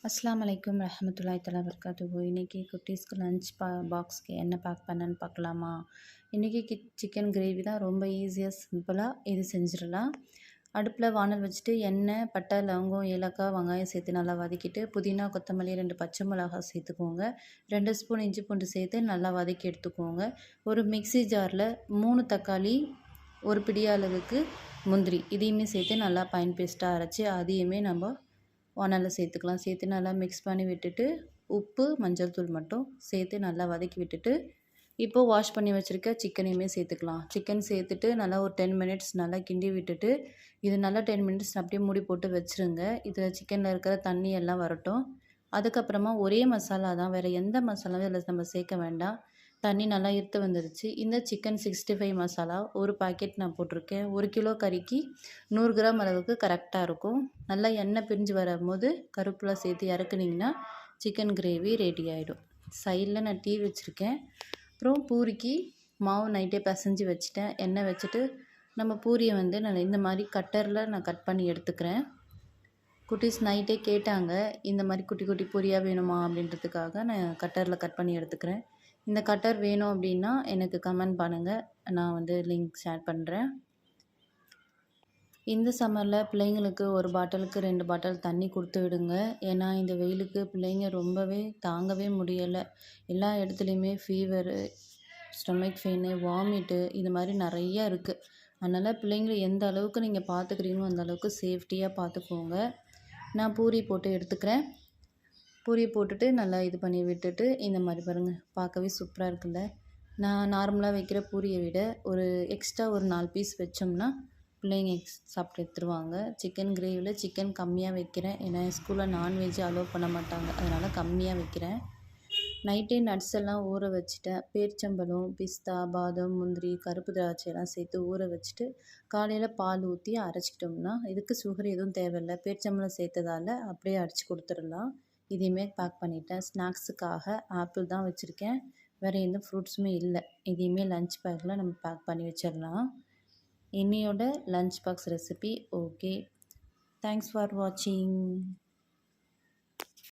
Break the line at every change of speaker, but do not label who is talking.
அஸ்ஸலாமு அலைக்கும் ரஹமத்துல்லாஹி தஆலா வபரகாத்துஹு. இன்றைக்கி குட்டீஸ்க்கு லஞ்ச் பாக்ஸ்க்கு என்ன பேக் பண்ணேன்னு பார்க்கலாமா? இன்றைக்கி சிக்கன் கிரேவி தான். ரொம்ப ஈஸியாக சிம்பிளாக இது செஞ்சிடலாம். அடுப்பில் வானல் வச்சுட்டு எண்ணெய், பட்டை, லவங்கம், ஏலக்காய், வெங்காயம் சேர்த்து நல்லா வதக்கிட்டு, புதினா, கொத்தமல்லி, 2 பச்சை மிளகாய் சேர்த்துக்கோங்க. 2 ஸ்பூன் இஞ்சி பூண்டு சேர்த்து நல்லா வதக்கி எடுத்துக்கோங்க. ஒரு மிக்ஸி ஜாரில் 3 தக்காளி, ஒரு பிடி அளவுக்கு முந்திரி இதையுமே சேர்த்து நல்லா ஃபைன் பேஸ்ட்டாக அரைச்சி அதையுமே நம்ம வானலில் சேர்த்துக்கலாம். சேர்த்து நல்லா மிக்ஸ் பண்ணி விட்டுட்டு, உப்பு, மஞ்சள் தூள் மட்டும் சேர்த்து நல்லா வதக்கி விட்டுட்டு, இப்போது வாஷ் பண்ணி வச்சுருக்க சிக்கனையுமே சேர்த்துக்கலாம். சிக்கன் சேர்த்துட்டு நல்லா ஒரு 10 மினிட்ஸ் நல்லா கிண்டி விட்டுட்டு, இது நல்லா 10 மினிட்ஸ் அப்படியே மூடி போட்டு வச்சுருங்க. இதில் சிக்கனில் இருக்கிற தண்ணி எல்லாம் வரட்டும். அதுக்கப்புறமா ஒரே மசாலா தான், வேறு எந்த மசாலாவும் இதில் நம்ம சேர்க்க வேண்டாம். தண்ணி நல்லா இருத்து வந்துருச்சு. இந்த சிக்கன் 65 மசாலா ஒரு பாக்கெட் நான் போட்டிருக்கேன். 1 கிலோ கறிக்கு 100 கிராம் அளவுக்கு கரெக்டாக இருக்கும். நல்லா எண்ணெய் பிரிஞ்சு வரும்போது கருவேப்பிலை சேர்த்து இறக்குனிங்கன்னா சிக்கன் கிரேவி ரெடி ஆகிடும். சைடில் நான் டீ வச்சுருக்கேன். அப்புறம் பூரிக்கு மாவு நைட்டே பிசைஞ்சு வச்சுட்டேன். எண்ணெய் வச்சுட்டு நம்ம பூரியை நான் இந்த மாதிரி கட்டரில் நான் கட் பண்ணி எடுத்துக்கிறேன். குட்டீஸ் நைட்டே கேட்டாங்க, இந்த மாதிரி குட்டி குட்டி பூரியாக வேணுமா அப்படின்றதுக்காக நான் கட்டரில் கட் பண்ணி எடுத்துக்கிறேன். இந்த கட்டர் வேணும் அப்படின்னா எனக்கு கமெண்ட் பண்ணுங்கள், நான் லிங்க் ஷேர் பண்ணுறேன். இந்த சம்மரில் பிள்ளைங்களுக்கு ஒரு பாட்டிலுக்கு 2 பாட்டில் தண்ணி கொடுத்து விடுங்க. ஏன்னா இந்த வெயிலுக்கு பிள்ளைங்க ரொம்பவே தாங்கவே முடியலை. எல்லா இடத்துலையுமே ஃபீவரு, ஸ்டொமக் பெயினு, வாமிட்டு இது மாதிரி நிறையா இருக்குது. அதனால் பிள்ளைங்களை எந்த அளவுக்கு நீங்கள் பார்த்துக்கிறீங்களோ அந்த அளவுக்கு சேஃப்டியாக பார்த்துக்கோங்க. நான் பூரி போட்டு எடுத்துக்கிறேன். பூரியை போட்டுட்டு நல்லா இது பண்ணி விட்டுட்டு, இந்த மாதிரி பாருங்கள், பார்க்கவே சூப்பராக இருக்குல்ல. நான் நார்மலாக வைக்கிற பூரியை விட ஒரு எக்ஸ்ட்ரா ஒரு 4 பீஸ் வச்சோம்னா பிள்ளைங்க சாப்பிட்டு எடுத்துருவாங்க. சிக்கன் கிரேவியில் சிக்கன் கம்மியாக வைக்கிறேன். ஏன்னா ஸ்கூலில் நான்வெஜ் அலோவ் பண்ண மாட்டாங்க, அதனால் கம்மியாக வைக்கிறேன். நைட்டே நட்ஸ் எல்லாம் ஊற வச்சுட்டேன். பேரிச்சம்பழம், பிஸ்தா, பாதாம், முந்திரி, கருப்பு திராட்சையெல்லாம் சேர்த்து ஊற வச்சுட்டு காலையில் பால் ஊற்றி அரைச்சிக்கிட்டோம்னா இதுக்கு சுகர் எதுவும் தேவையில்லை. பேரிச்சம்பழம் சேர்த்ததால் அப்படியே அரைச்சி கொடுத்துடலாம். இதையுமே பேக் பண்ணிட்டேன். ஸ்நாக்ஸுக்காக ஆப்பிள் தான் வச்சுருக்கேன், வேறு எந்த ஃப்ரூட்ஸுமே இல்லை. இதையுமே லஞ்ச் பேக்கில் நம்ம பேக் பண்ணி வச்சிடலாம். இன்னையோட lunch box recipe okay. Thanks for வாட்சிங்.